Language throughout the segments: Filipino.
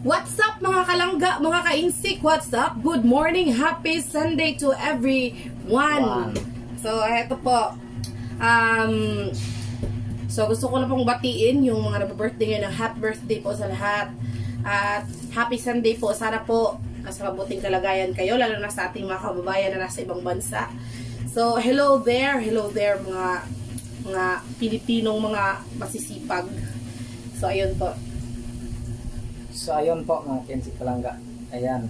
What's up mga kalangga, mga kainsik? What's up? Good morning, happy Sunday to everyone. So, eto po. So, gusto ko na pong batiin yung mga nababirthday ngayon. Happy birthday po sa lahat. At happy Sunday po. Sana po nasa mabuting kalagayan kayo, lalo na sa ating mga kababayan na nasa ibang bansa. So, hello there mga Pilipinong mga masisipag. So, ayun po. So, ayun po mga Kensi Kalangga. Ayan.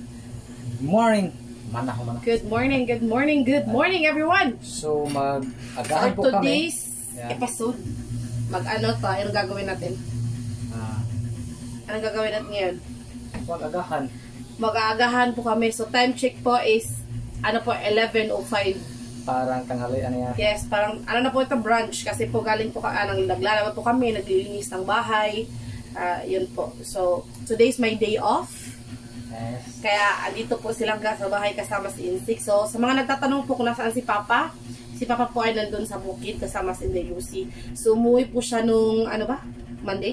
Good morning. Good morning everyone. So, mag-agahan po kami. For today's episode, anong gagawin natin? Anong gagawin natin ngayon? Mag-agahan. Mag-aagahan po kami. So, time check po is, 11:05. Parang tanghali, yan? Yes, parang, po ito, brunch. Kasi po galing po, naglalaba po kami, naglilinis ng bahay. Yun po. So, today's my day off. Yes. Kaya, andito po silang sa bahay kasama si Insik. So, sa mga nagtatanong po kung nasaan si Papa po ay nandun sa bukid kasama si Inday Lucy. So, umuwi po siya nung, Monday?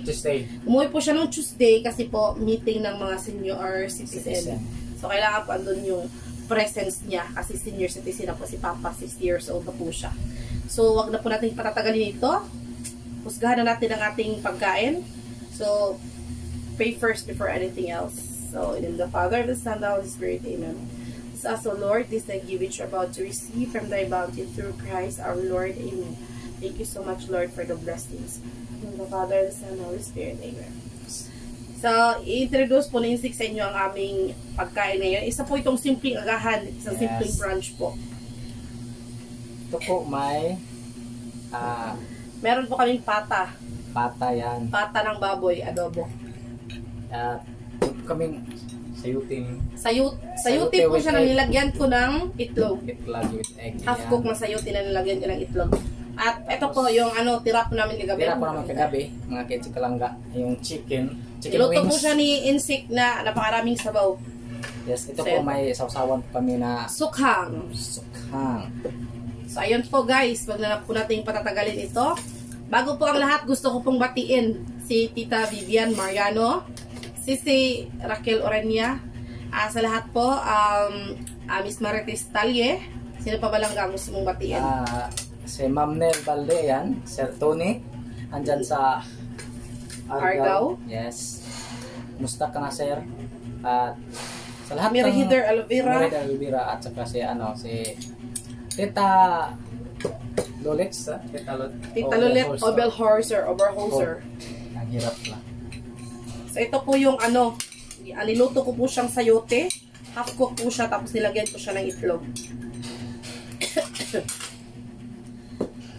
Tuesday. Umuwi po siya nung Tuesday kasi po meeting ng mga senior citizen. So, kailangan po andun yung presence niya kasi senior citizen na po si Papa, 60 years old na po siya. So, wag na po natin patatagalin ito. Husgahan na natin ang ating pagkain. So, pray first before anything else. So, in the Father, the Son, the Holy Spirit, Amen. So, Lord, this thank you which you are about to receive from thy bounty through Christ our Lord, Amen. Thank you so much, Lord, for the blessings. In the Father, the Son, the Holy Spirit, Amen. So, i-introduce po ni Insik sa inyo ang aming pagkain ngayon. Isa po itong simpleng agahan, isang simpleng brunch po. Ito po may meron po kaming pata. Pata yan. Pata ng baboy, adobo. At kaming sayutin. Sayuti po siya na nilagyan ko ng itlog. Itlog with egg. Half cook na sayuti na nilagyan ko ng itlog. At ito po yung tira po namin kagabi. Tira po namin kagabi, mga Kensi Kalangga. Yung chicken Iluto wings. po siya ni Insik na napakaraming sabaw. Yes, ito po may sausawan po kami na sukhang. So, ayun po guys, wag na po natin patatagalin ito. Bago po ang lahat, gusto ko pong batiin si Tita Vivian Mariano, si Raquel Orenia, sa lahat po, Miss Marites Talye. Sino pa ba lang gusto mong batiin? Si Ma'am Nel Balde yan, Sir Tony, andyan sa Argao. Yes. Musta ka na, Sir? At sa lahat Mary Heather Alvira at saka si Tita Lolets, Tita Lolet Oberholzer. Ang hirap lang. So ito po yung niluto ko po siyang sayote. Half cook po siya, tapos nilagyan ko siya ng itlog.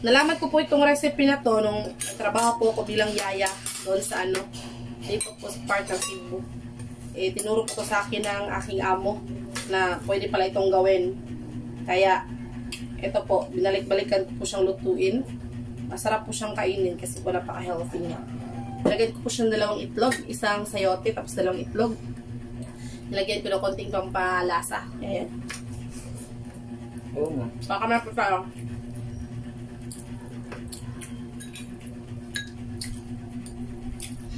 Nalaman ko po itong recipe na to nung trabaho po ako bilang yaya doon sa dito po sa part ng Cebu. Tinuro ko sa akin ng aking amo na pwede pala itong gawin. Kaya ito po, binalik-balikan ko po siyang lutuin. Masarap po siyang kainin kasi po napaka-healthy niya. Nilagyan ko po siyang dalawang itlog, isang sayote, tapos dalawang itlog. Nilagyan ko ng konting pampalasa. Ayan. Oo nga. Baka na po tayo.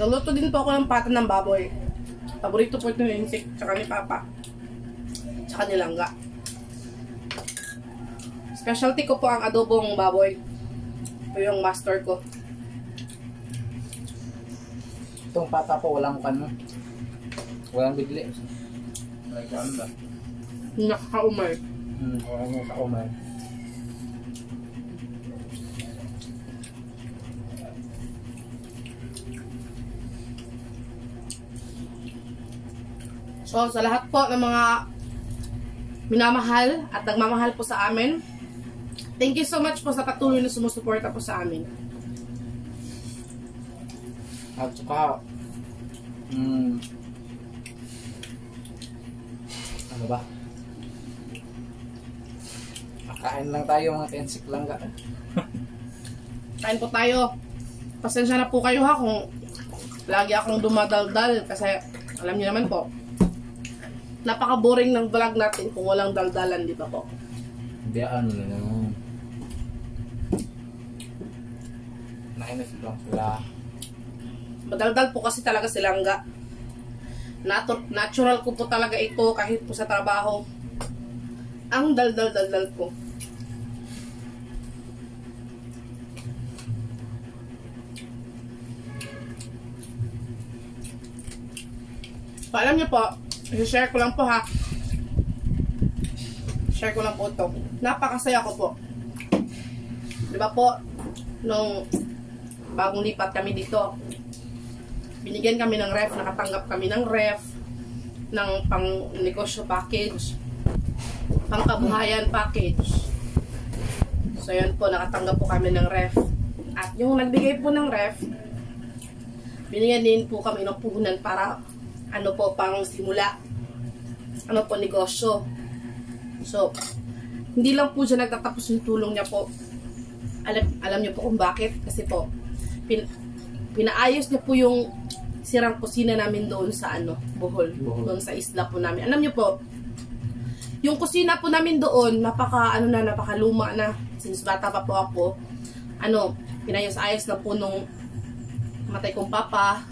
Nagluto din po ako ng pata ng baboy. Paborito po ito ng Insik, tsaka ni Papa. Tsaka ni Langga. Specialty ko po ang adobong baboy. Ito yung master ko. Itong pata po, walang walang bigli. Nakakaumay. Walang nakakaumay. So, sa lahat po ng mga minamahal at nagmamahal po sa amin, thank you so much po sa patuloy na sumusuporta po sa amin. At saka, ano ba? Makain lang tayo mga Kensi Kalangga. Kain po tayo. Pasensya na po kayo kung lagi akong dumadaldal kasi alam niyo naman po, napaka-boring ng vlog natin kung walang daldalan, di ba po? Biyaan mo na naman. Nainit lang sila. Madaldal po kasi talaga si Langga. Natural ko po talaga ito kahit po sa trabaho. Ang daldal ko. Alam niyo po, i-share ko lang po ha. Share ko lang po ito. Napakasaya ko po. Diba po, nung bagong lipat kami dito, binigyan kami ng ref, nakatanggap kami ng ref, ng pang negosyo package, pang kabuhayan package. So yun po, nakatanggap po kami ng ref. At yung nagbigay po ng ref, binigyan din po kami ng puhunan para ano po, pang simula, ano po, negosyo. So, hindi lang po siya nagtatapos yung tulong niya po. Alam niyo po kung bakit. Kasi po, pinaayos niya po yung sirang kusina namin doon sa ano, Bohol. Doon sa isla po namin. Alam niyo po, yung kusina po namin doon, napakaluma na. Since bata pa po ako, pinayos-ayos na po nung matay kong papa.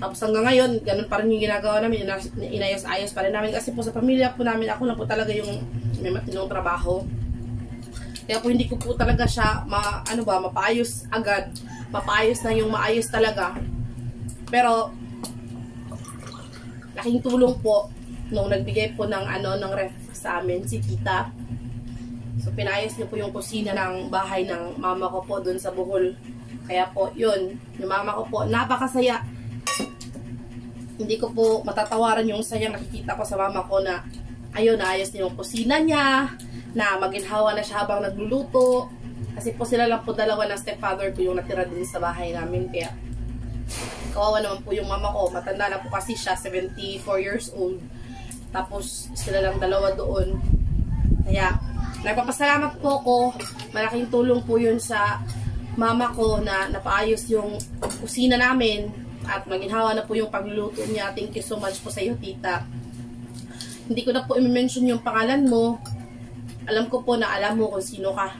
Tapos hanggang ngayon, ganun pa rin yung ginagawa namin, inayos-ayos pa rin namin. Kasi po sa pamilya po namin, ako lang po talaga yung may matinong trabaho. Kaya po hindi ko po talaga siya, mapaayos agad. Mapaayos na yung maayos talaga. Pero, laking tulong po, nung nagbigay po ng, ng ref sa amin, si tita. So, pinayos niyo po yung kusina ng bahay ng mama ko po dun sa Bohol. Kaya po, yun, yung mama ko po, napakasaya. Hindi ko po matatawaran yung sayang nakikita ko sa mama ko na ayun, naayos niya yung kusina niya, na maginhawa na siya habang nagluluto. Kasi po sila lang po dalawa ng stepfather ko yung natira din sa bahay namin. Kaya kawawa naman po yung mama ko. Matanda na po kasi siya, 74 years old. Tapos sila lang dalawa doon. Kaya nagpapasalamat po ko. Malaking tulong po yun sa mama ko na napaayos yung kusina namin. At maginhawa na po yung pagluluto niya. Thank you so much po sa iyo, tita. Hindi ko na po i-mention yung pangalan mo. Alam ko po na alam mo kung sino ka.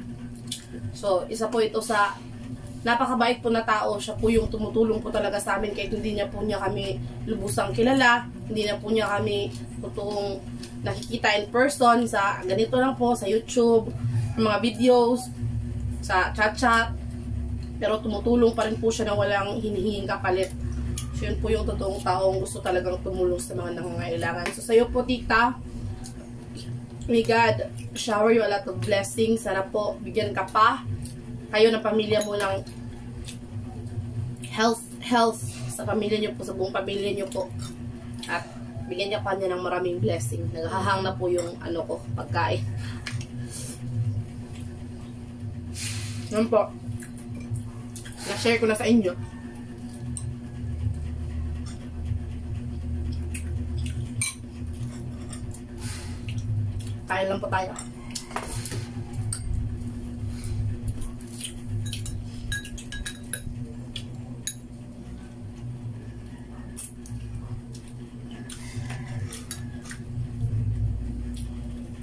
So, isa po ito sa napakabait po na tao. Siya po yung tumutulong po talaga sa amin kahit hindi niya po niya kami lubusang kilala. Hindi na po niya kami totoong nakikita in person sa ganito lang po, sa YouTube, mga videos, sa chat-chat. Pero tumutulong pa rin po siya na walang hinihinging kapalit. So, yun po yung totoong taong gusto talagang tumulong sa mga nangangailangan. So, sa'yo po, tita, may God shower you a lot of blessings. Sana po, bigyan ka pa kayo ng pamilya mo ng health sa pamilya niyo po, sa buong pamilya niyo po. At bigyan niya pa niya ng maraming blessing. Naghahang na po yung pagkain. Yan po. Na-share ko na sa inyo. Kain lang po tayo.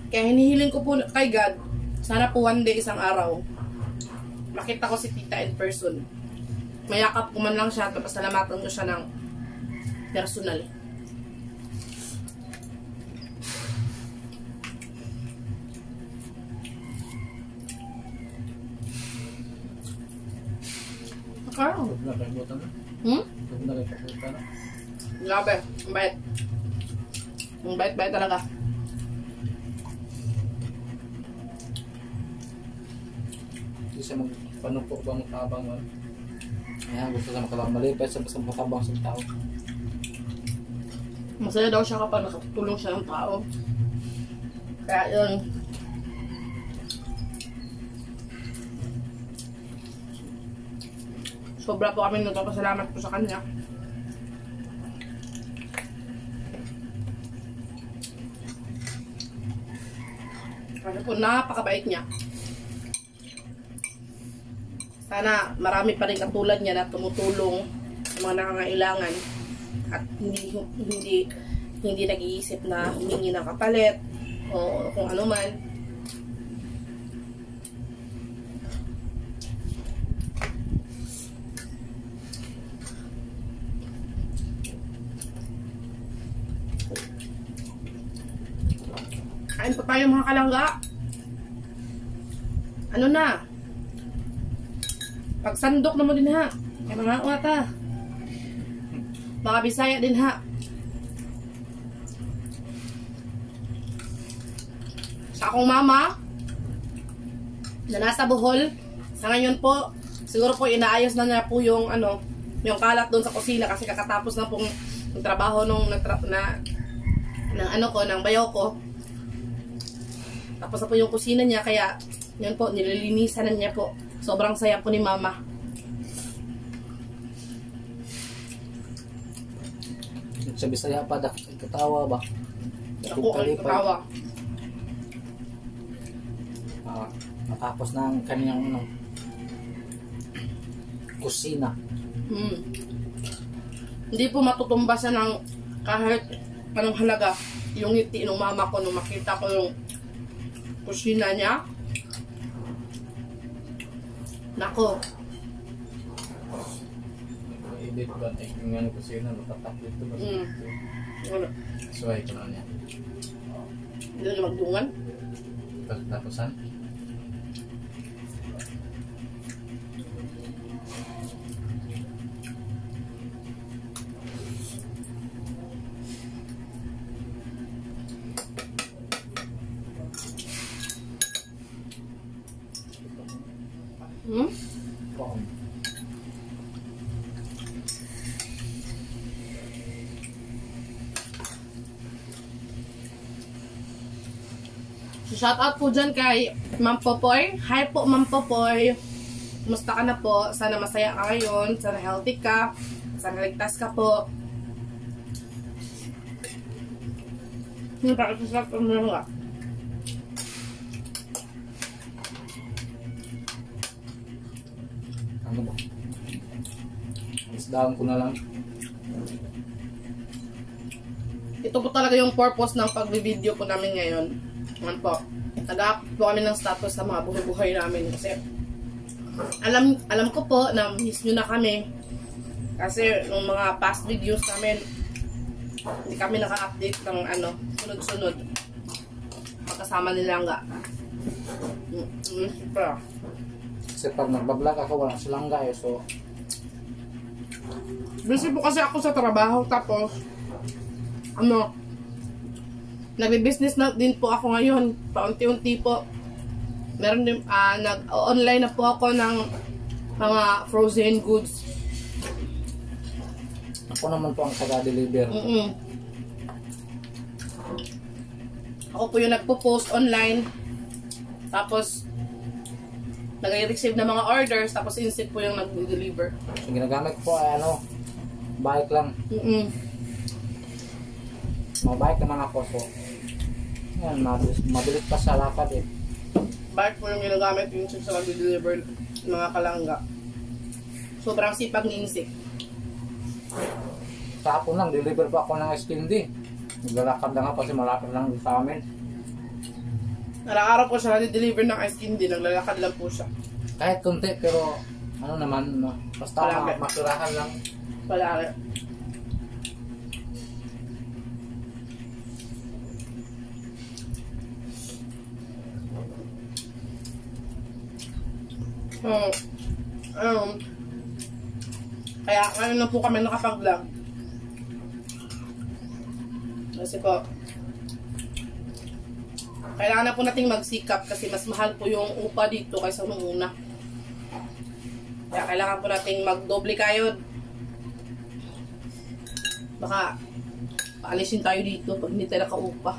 Kaya hinihiling ko po kay God, sana po one day, isang araw, makita ko si tita in person. Mayakap ko man lang siya, tapos salamatan ko siya ng personal. Carl. Grabe, ang bait. Ang bait-bait talaga. Hindi siya magpanupo ba matabang mo. Ayan, gusto sa matabang. Malipay sa matabang sa tao. Masaya daw siya kapag nakatulong siya ng tao. Kaya yun. Sobra po kami nagpapasalamat po sa kanya. Kasi po napakabait niya. Sana marami pa rin katulad niya na tumutulong sa mga nangangailangan at hindi nag-iisip na humingi ng kapalit o kung ano man. Kain po tayo mga kalangga. Ano na? Pagsandok na mo din ha. Kaya mga uwata. Mga Bisaya din ha. Sa akong mama, na nasa Bohol, sa ngayon po, siguro po inaayos na niya po yung ano, yung kalat doon sa kusina kasi kakatapos na pong yung trabaho nung ng ano ko, ng bayaw ko. Tapos na po yung kusina niya, kaya yun po, nililinisan na niya po. Sobrang saya po ni mama. Sa Bisaya pa, katawa ba? Ako ay katawa. Matapos na ang kanyang ano, kusina. Hindi po matutumba siya ng kahit anong halaga. Yung ngiti ng mama ko nung makita ko yung kusina niya. Nako. Edit ba? Yung ano kusina, matatak dito ba? Suway ko na niya. Hindi na magdungan. Tapusan? Shout out po dyan kay Ma'am Popoy. Hi po Ma'am Popoy. Kumusta ka na po? Sana masaya ka ngayon. Sana healthy ka. Sana ligtas ka po. Hindi pa ito sa mga. Ano ba? Isdaan ko na lang. Ito po talaga yung purpose ng pag-video po namin ngayon. Ano po? Nag-upload po kami ng status sa mga buhay-buhay namin kasi alam ko po na miss nyo na kami kasi nung mga past videos namin hindi kami naka-update ng ano, sunod-sunod magkasama nila nga. Kasi pag nagbablog ako, wala silang gaya, so busy po kasi ako sa trabaho, tapos ano, nagbe-business na din po ako ngayon, paunti-unti po. Meron din, nag-online na po ako ng mga frozen goods. ako naman po ang taga-deliver. Ako po yung nagpo-post online, tapos nag-receive ng mga orders, tapos instant po yung nag-deliver. So, ginagamit ko po ay ano, bike lang. Mga bike naman ako, so yan, mabilis pa sa lakad eh. Bike po yung ginagamit yung sa nag-deliver mga kalangga. Sobrang sipag ni Insik. Kahapon lang, deliver pa ako ng Skindi. Naglalakad lang ako kasi malapit lang sa amin. Araw-araw po siya nag-deliver ng ice cream din, naglalakad lang po siya. Kahit konti, pero ano naman, basta masurahan lang. Palagi. Kaya ngayon na po kami nakapag-vlog. Kasi po, kailangan na po nating magsikap kasi mas mahal po yung upa dito kaysa nung una. Kaya kailangan po nating magdoble kayod. Baka paalisin tayo dito pag hindi tayo nakaupa.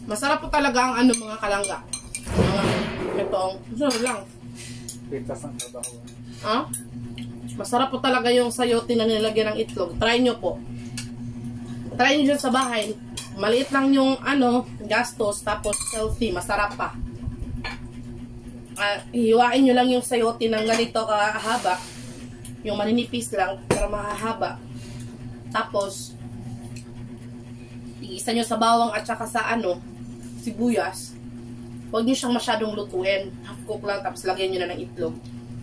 Masarap po talaga ang ano mga kalangga. Itong, lang. Pitas ang trabaho. Masarap po talaga yung sayote na nilagyan ng itlog. Try nyo po. Try nyo dyan sa bahay. Maliit lang yung ano, gastos, tapos healthy, masarap pa. Hiwain nyo lang yung sayote ng ganito kahaba. Yung maninipis lang, pero mahahaba. Tapos, iisa nyo sa bawang at saka sa ano, sibuyas. Huwag nyo siyang masyadong lutuin. Half cook lang, tapos lagyan nyo na ng itlog.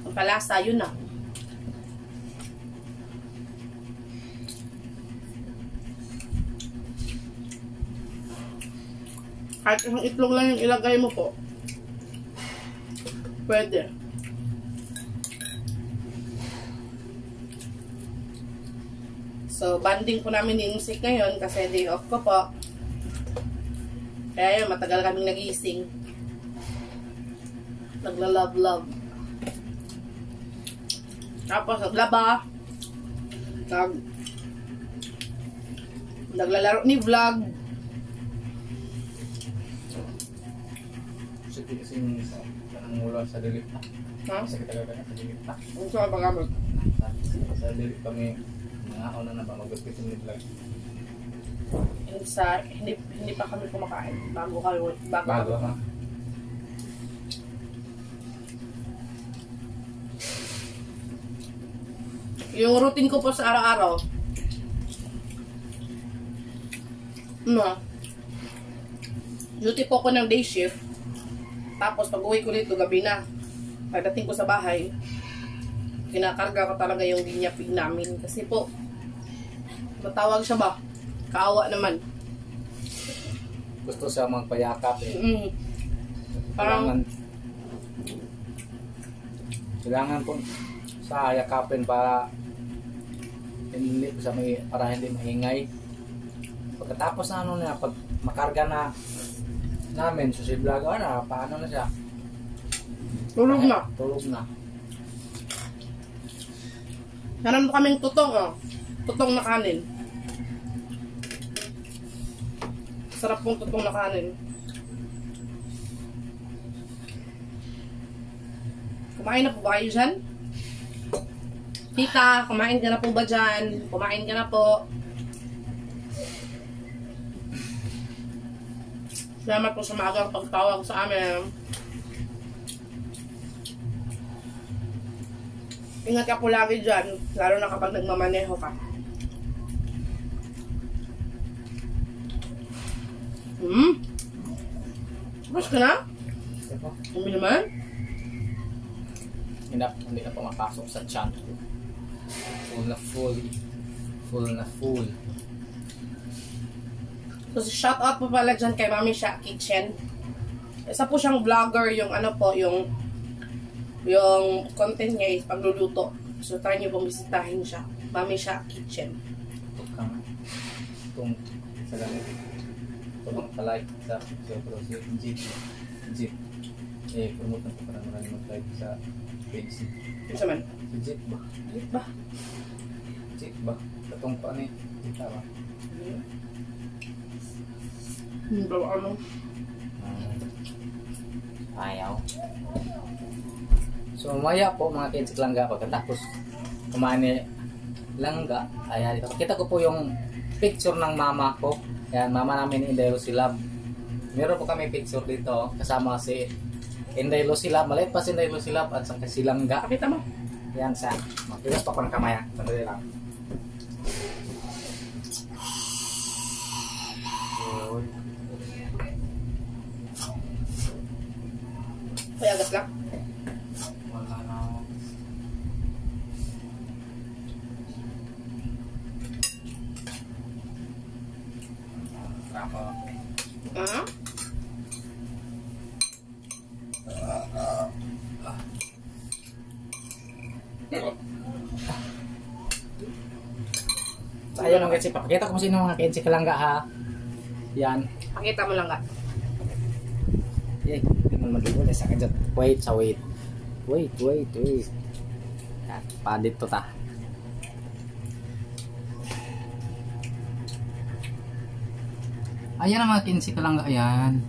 Ang palasa, yun na. Kahit isang itlog lang yung ilagay mo po. Pwede. So, banding po namin ni Musik ngayon kasi day off ko po. Kaya yun, matagal kaming nagising. Nagla-love-love. Tapos, naglaba. Naglalaro ni vlog. Sakit kasing mula sa dilip na. Ha? Sakit agad sa dilip na. Ang saan pag-amag? Sa dilip kami, mga una na ba, mag-guspit yung vlog. Hindi pa kami kumakain. Bago. Ha? Yung routine ko po sa araw-araw. Duty po ko ng day shift. Tapos pag uwi ko dito, gabi na. Pagdating ko sa bahay, kinakarga ko talaga yung linya pig namin. Kasi po, matawag siya ba? Kaawa naman. Gusto siya magpayakap eh. Parang, kailangan po sa yakapin para hindi maingay. Pagkatapos na ano na, pag makarga na namin, so si vlogger na, paano na siya? tulog na. Tulog na. Meron po kaming tutong, tutong na kanin. Sarap pong tutong na kanin. Kumain na po ba kayo dyan? Tita, kumain ka na po ba dyan? Kumain ka na po. Salamat po sa maagang pagtawag sa amin. Ingat ka po lagi dyan, lalo na kapag nagmamaneho ka. Mas ka na? Umi naman? Hindi na pumapasok sa tiyan ko. Full na full. So, shout out po pala dyan kay Mami Sha Kitchen. Isa po siyang vlogger, yung ano po, yung content niya is pagluluto. So, try niyo pong bisitahin siya. Mami Sha Kitchen. Itong sa gamit. Itong palike sa Jeep. Promote na po para marami mag-like sa page. Isa man? Si Jeep ba? Jeep ba? Jeep ba? Itong pa ni kita ba? Ano? Ayaw. So maya po mga kids langga, pagkatapos kumain ni langga, ayan ito. Kita ko po yung picture ng mama ko. Yan, mama namin Inday Lucilab. Meron po kami picture dito kasama si Inday Lucilab. Maliit pa si Inday Lucilab at saka si langga. Pakita mo. Yan sa. Makilas pa ko ng kamay. Sandali lang. Kaya agas lang. Wala na. Ako. So, ayun ang Kensi. Papakita ko kung sino mga Kensi Kalangga ha. Yan. Pakita mo lang ka. Yay, hindi mo madugulis sa kanya. Wait. Yan, padit to ta. Ayan ang mga Kensi Kalangga. Ayan.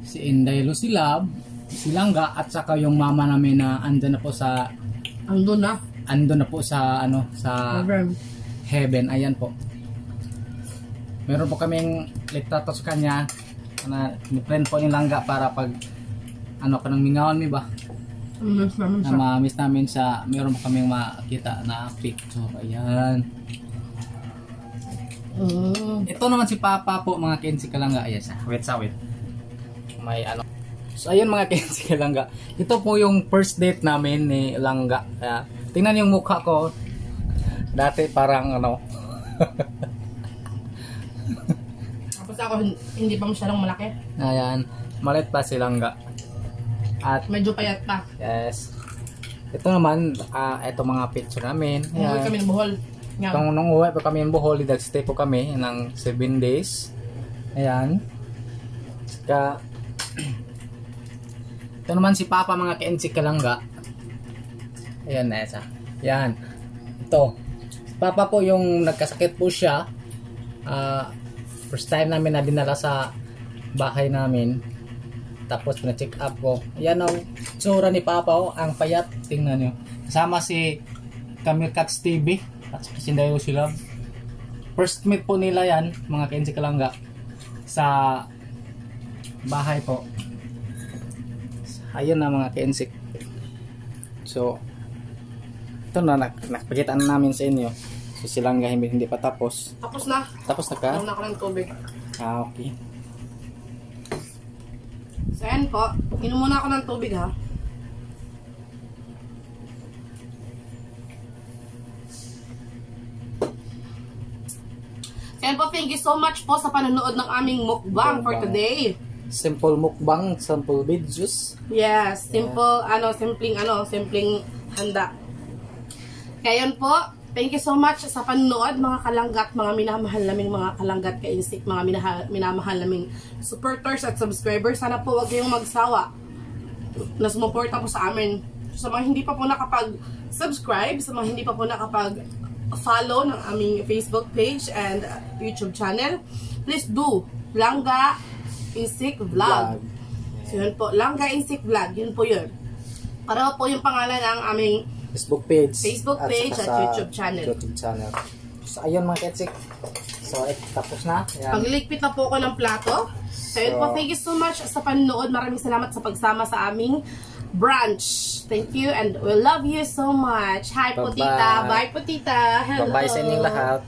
Si Inday Lucilab, si Langga, at saka yung mama namin na andun na po sa Andun na po sa sa heaven. Ayan po. Meron po kaming litrato sa kanya na ni-print po ni Langga para pag kanang mingawan mi ba? Na ma-miss namin sa meron po kaming makita na picture. Ayan. Ito naman si Papa po mga Kensi Kalangga. Ayan siya. Wait. May ano. So ayun mga Kensi Kalangga. Ito po yung first date namin ni Langga. Tingnan yung mukha ko. Dati parang Basta ako hindi pa masyadong malaki. Ayan, maliit pa si Langga. At Medyo payat pa. yes. Ito naman, ito mga picture namin. Umuwi kami ng Bohol. Yan. Nung uwi po kami ng Bohol, stay po kami ng 7 days. Ayan. Saka, ito naman si Papa mga ka-NC Kalangga. Ayan na isa. Ayan. Ito. Si Papa po yung nagkasakit po siya. First time namin na dinala sa bahay namin. Tapos pina-check up ko. Ayan ang tsura ni Papa, oh, ang payat. Tingnan nyo. Kasama si Camille Cats TV at si Sindayo Silab. First meet po nila yan, mga ka-NC Kalangga, sa bahay po. Ayun na mga ka-NC. So, ito na, nakapagkita na namin sa inyo. So, silang hindi pa tapos. Tapos na. Tapos na ka? Tapos na ako ng tubig. Okay. So, ayan po. Inom muna ako ng tubig, ha. So, ayan po. Thank you so much po sa panonood ng aming mukbang for today. Simple mukbang, simple videos. Yes. Simple, simpleng handa. Kaya yun po. Thank you so much sa panonood, mga kalanggat, mga minamahal naming mga kalanggat ka-insik, mga minamahal naming supporters at subscribers. Sana po wag kayong magsawa na sumuporta po sa amin. Sa mga hindi pa po nakapag-subscribe, sa mga hindi pa po nakapag-follow ng aming Facebook page and YouTube channel, please do Langga Insik Vlog. So yun po, Langga Insik Vlog, yun po yun. Para po yung pangalan ng aming Facebook page at YouTube channel. So, ayun mga ketsik. So, tapos na. Pagliligpit na po ako ng plato. So, yun po, thank you so much sa panonood. Maraming salamat sa pagsama sa aming brunch. Thank you and we love you so much. Hi po tita. Bye po tita. Hello. Bye-bye sa inyong lahat.